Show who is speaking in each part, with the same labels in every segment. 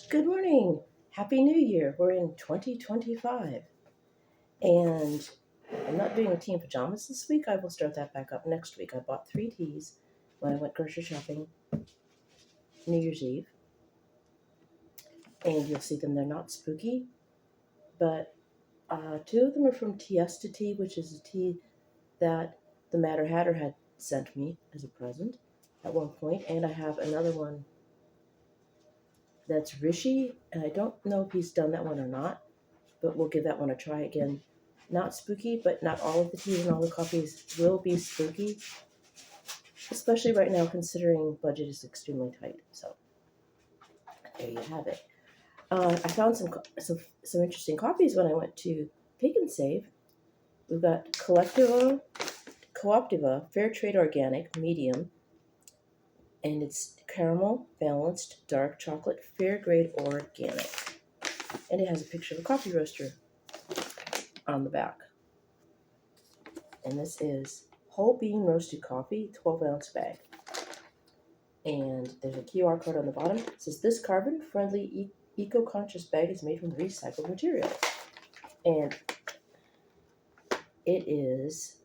Speaker 1: Good morning. Happy New Year. We're in 2025. And I'm not doing a tea in pajamas this week. I will start that back up next week. I bought 3 teas when I went grocery shopping New Year's Eve. And you'll see them. They're not spooky, but two of them are from Tiesta Tea, which is a tea that the Matter Hatter had sent me as a present at one point. And I have another one that's Rishi. And I don't know if he's done that one or not, but we'll give that one a try again. Not spooky, but not all of the teas and all the coffees will be spooky, especially right now considering budget is extremely tight. So there you have it. I found some interesting coffees when I went to Pick and Save. We've got Colectivo, Co-Optiva, Fair Trade Organic, medium, and it's caramel balanced dark chocolate, fair grade organic, and it has a picture of a coffee roaster on the back. And this is whole bean roasted coffee, 12-ounce bag. And there's a QR code on the bottom. It says this carbon-friendly, eco-conscious bag is made from recycled material. And it is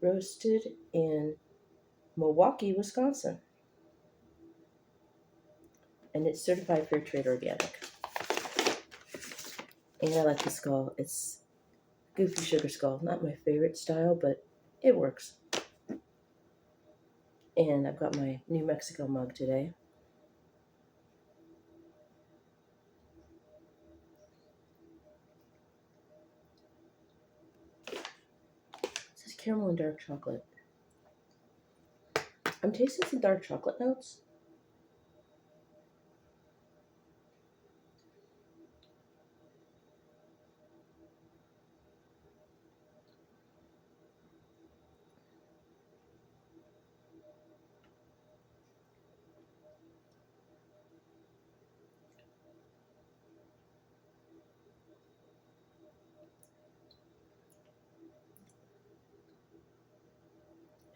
Speaker 1: roasted in Milwaukee, Wisconsin. And it's certified fair trade organic. And I like the skull. It's goofy sugar skull. Not my favorite style, but it works. And I've got my New Mexico mug today. It says caramel and dark chocolate. I'm tasting some dark chocolate notes.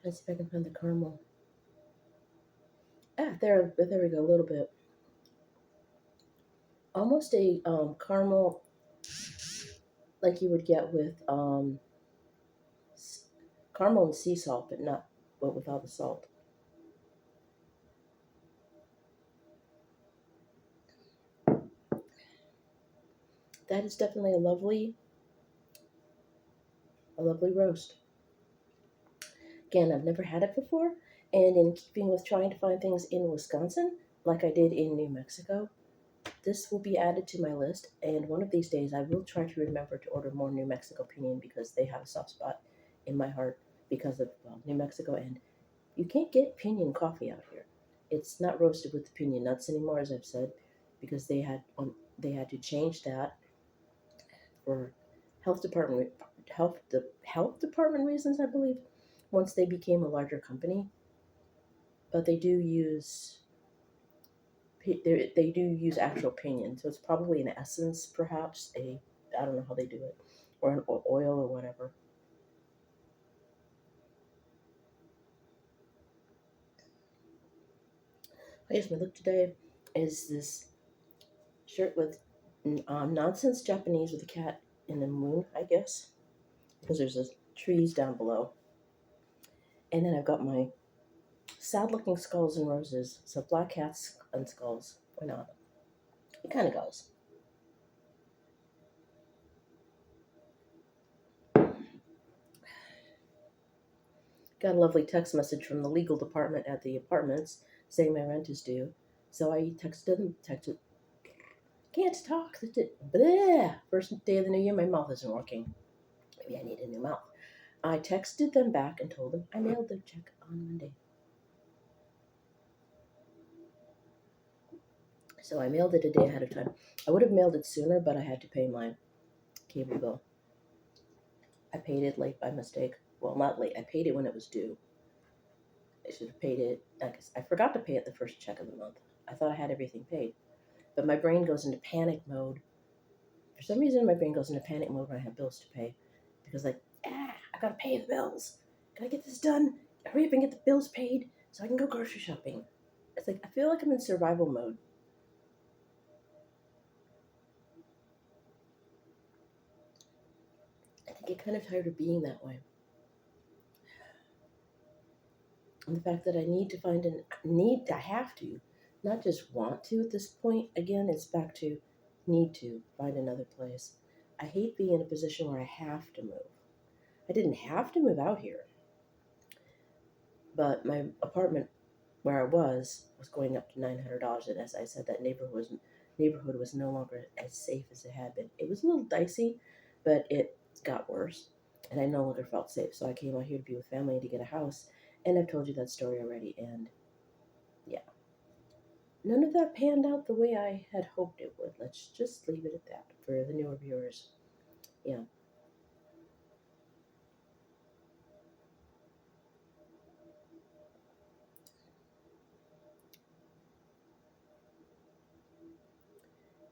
Speaker 1: Let's see if I can find the caramel. There we go, a little bit. Almost a caramel like you would get with caramel and sea salt, but without the salt. That is definitely a lovely roast. Again, I've never had it before, and in keeping with trying to find things in Wisconsin, like I did in New Mexico, this will be added to my list, and one of these days I will try to remember to order more New Mexico pinyon because they have a soft spot in my heart because of New Mexico, and you can't get pinyon coffee out here. It's not roasted with the pinyon nuts anymore, as I've said, because they had to change that for health department health department reasons, I believe, once they became a larger company. But they do use actual pinyon, so it's probably an essence, perhaps I don't know how they do it, or an oil or whatever. I guess my look today is this shirt with nonsense Japanese with a cat in the moon, I guess, because there's trees down below. And then I've got my sad looking skulls and roses, so black cats and skulls. Why not? It kind of goes. Got a lovely text message from the legal department at the apartments saying my rent is due. So I can't talk. Bleh. First day of the new year, my mouth isn't working. Maybe I need a new mouth. I texted them back and told them I mailed the check on Monday. So I mailed it a day ahead of time. I would have mailed it sooner, but I had to pay my cable bill. I paid it late by mistake. Well, not late. I paid it when it was due. I should have paid it. I forgot to pay it the first check of the month. I thought I had everything paid. But my brain goes into panic mode. For some reason, my brain goes into panic mode when I have bills to pay. Because, I gotta pay the bills. Gotta get this done. Hurry up and get the bills paid so I can go grocery shopping. It's like I feel like I'm in survival mode. I get kind of tired of being that way. And the fact that I need to find an need, I have to, not just want to at this point. Again, it's back to need to find another place. I hate being in a position where I have to move. I didn't have to move out here, but my apartment where I was going up to $900, and as I said, that neighborhood was no longer as safe as it had been. It was a little dicey, but it got worse, and I no longer felt safe. So I came out here to be with family and to get a house, and I've told you that story already. And yeah, none of that panned out the way I had hoped it would. Let's just leave it at that for the newer viewers. Yeah.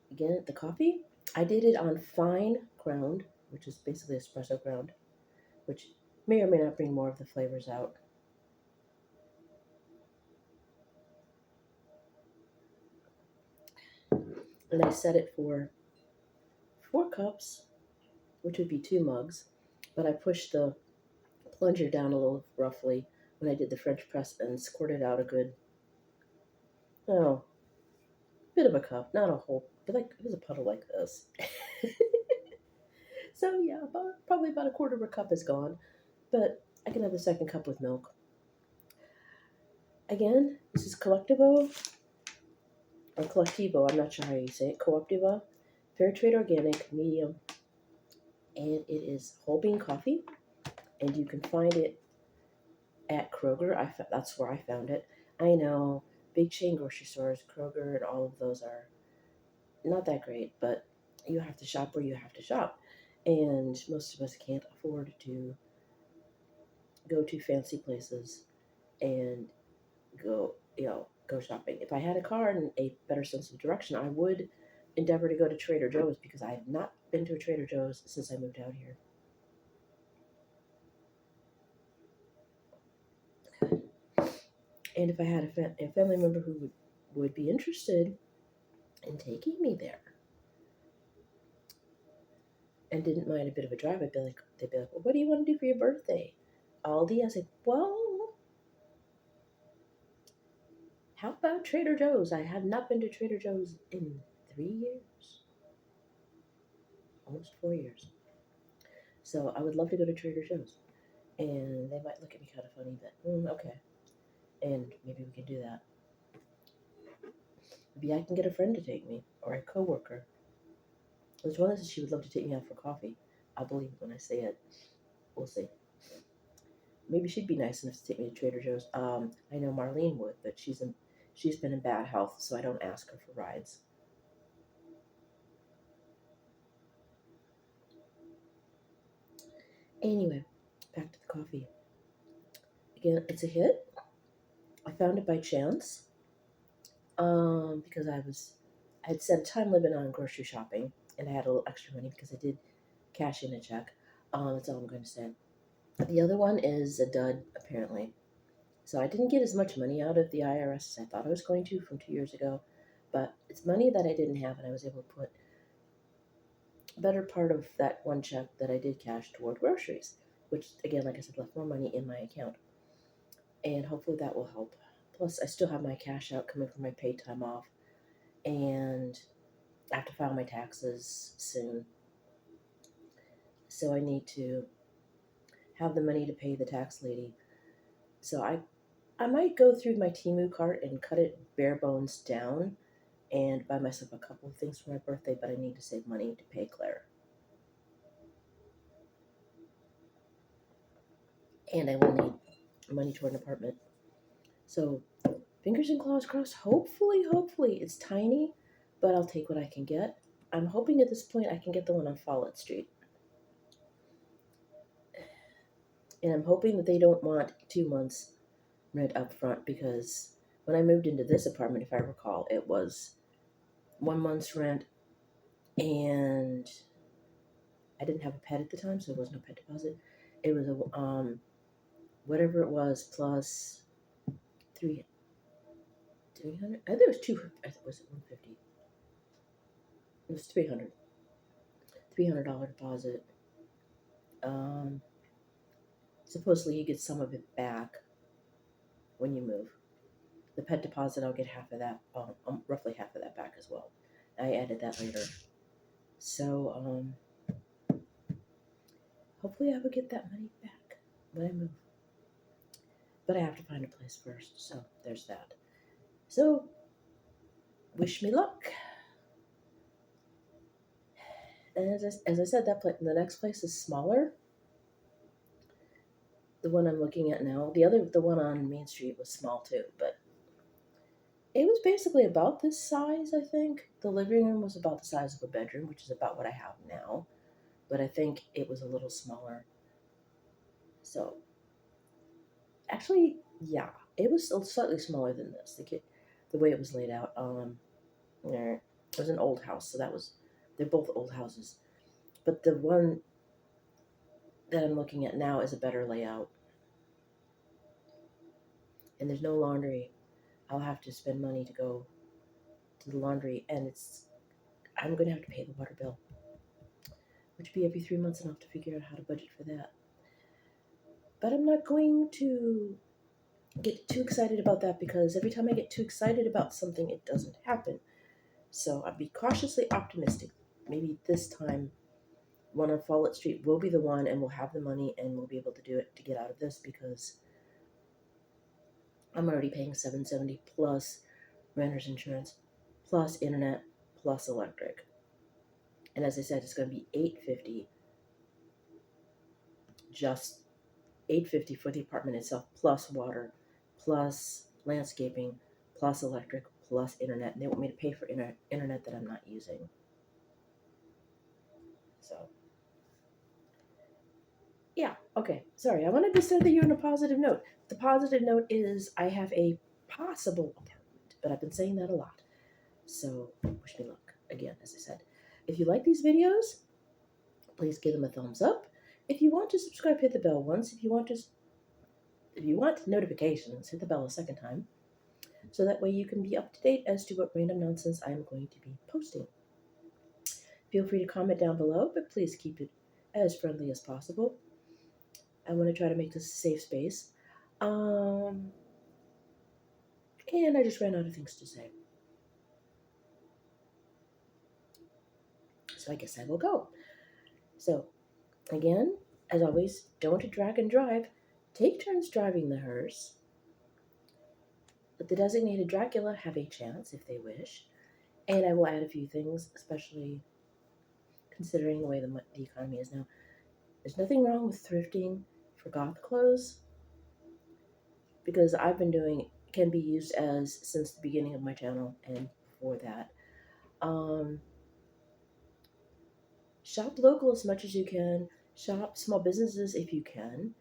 Speaker 1: Again, the coffee, I did it on fine ground, which is basically espresso ground, which may or may not bring more of the flavors out. And I set it for 4 cups, which would be 2 mugs. But I pushed the plunger down a little roughly when I did the French press and squirted out a good, oh, bit of a cup, not a whole, but like it was a puddle like this. So yeah, probably about a quarter of a cup is gone. But I can have the second cup with milk. Again, this is Colectivo or Colectivo. I'm not sure how you say it. Co-Optiva, fair trade organic, medium, and it is whole bean coffee. And you can find it at Kroger. That's where I found it. I know big chain grocery stores, Kroger, and all of those are not that great, but you have to shop where you have to shop. And most of us can't afford to go to fancy places and go shopping. If I had a car and a better sense of direction, I would endeavor to go to Trader Joe's because I have not been to a Trader Joe's since I moved out here. And if I had a family member who would be interested in taking me there and didn't mind a bit of a drive, they'd be like, well, what do you want to do for your birthday? Aldi? I said, well, how about Trader Joe's? I have not been to Trader Joe's in 3 years, almost 4 years. So I would love to go to Trader Joe's. And they might look at me kind of funny, but okay. And maybe we can do that. Maybe I can get a friend to take me or a coworker. There's one that says she would love to take me out for coffee. I'll believe it when I say it. We'll see. Maybe she'd be nice enough to take me to Trader Joe's. I know Marlene would, but she's been in bad health, so I don't ask her for rides. Anyway, back to the coffee. Again, it's a hit. I found it by chance. Because I had set a time limit on grocery shopping, and I had a little extra money because I did cash in a check. That's all I'm going to say. The other one is a dud, apparently. So I didn't get as much money out of the IRS as I thought I was going to from 2 years ago, but it's money that I didn't have, and I was able to put a better part of that one check that I did cash toward groceries, which, again, like I said, left more money in my account. And hopefully that will help. Plus, I still have my cash out coming from my paid time off, and I have to file my taxes soon. So I need to have the money to pay the tax lady. So I might go through my Temu cart and cut it bare bones down and buy myself a couple of things for my birthday, but I need to save money to pay Claire. And I will need money toward an apartment. So fingers and claws crossed. Hopefully, it's tiny, but I'll take what I can get. I'm hoping at this point I can get the one on Follett Street. And I'm hoping that they don't want 2 months rent up front because when I moved into this apartment, if I recall, it was 1 month's rent and I didn't have a pet at the time, so there was no pet deposit. It was whatever it was plus three. 300. I think it was 200. I think was it 150. It was 300. $300 deposit. Um, Supposedly you get some of it back when you move. The pet deposit, I'll get half of that, roughly half of that back as well. I added that later. So hopefully I will get that money back when I move. But I have to find a place first. So there's that. So wish me luck. And as I said, the next place is smaller. The one I'm looking at now, the one on Main Street was small too, but it was basically about this size. I think the living room was about the size of a bedroom, which is about what I have now. But I think it was a little smaller. So actually, yeah, it was slightly smaller than this. The way it was laid out. It was an old house, so they're both old houses. But the one that I'm looking at now is a better layout, and there's no laundry. I'll have to spend money to go to the laundry, and I'm going to have to pay the water bill, which would be every 3 months, and I'll have to figure out how to budget for that. But I'm not going to get too excited about that because every time I get too excited about something, it doesn't happen. So I'll be cautiously optimistic. Maybe this time, one on Follett Street will be the one, and we'll have the money, and we'll be able to do it to get out of this because I'm already paying $770 plus renter's insurance, plus internet, plus electric. And as I said, it's going to be $850, just $850 for the apartment itself, plus water, plus landscaping, plus electric, plus internet. And they want me to pay for internet that I'm not using. So, yeah, okay. Sorry, I wanted to start the year on a positive note. The positive note is I have a possible apartment, but I've been saying that a lot. So, wish me luck, again, as I said. If you like these videos, please give them a thumbs up. If you want to subscribe, hit the bell once. If you want notifications, hit the bell a second time. So that way you can be up to date as to what random nonsense I'm going to be posting. Feel free to comment down below, but please keep it as friendly as possible. I want to try to make this a safe space. And I just ran out of things to say. So I guess I will go. So, again, as always, don't drag and drive. Take turns driving the hearse. Let the designated Dracula have a chance if they wish. And I will add a few things, especially considering the way the economy is now. There's nothing wrong with thrifting for goth clothes because I've been doing can be used as since the beginning of my channel and before that. Shop local as much as you can. Shop small businesses if you can.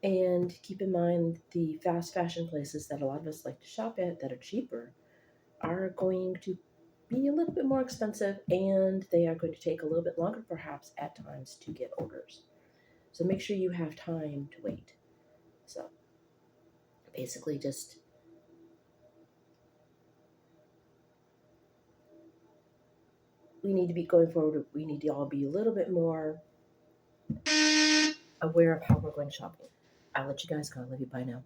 Speaker 1: And keep in mind the fast fashion places that a lot of us like to shop at that are cheaper are going to be a little bit more expensive, and they are going to take a little bit longer perhaps at times to get orders. So make sure you have time to wait. So basically just we need to be going forward. We need to all be a little bit more aware of how we're going shopping. I'll let you guys go. I love you. Bye now.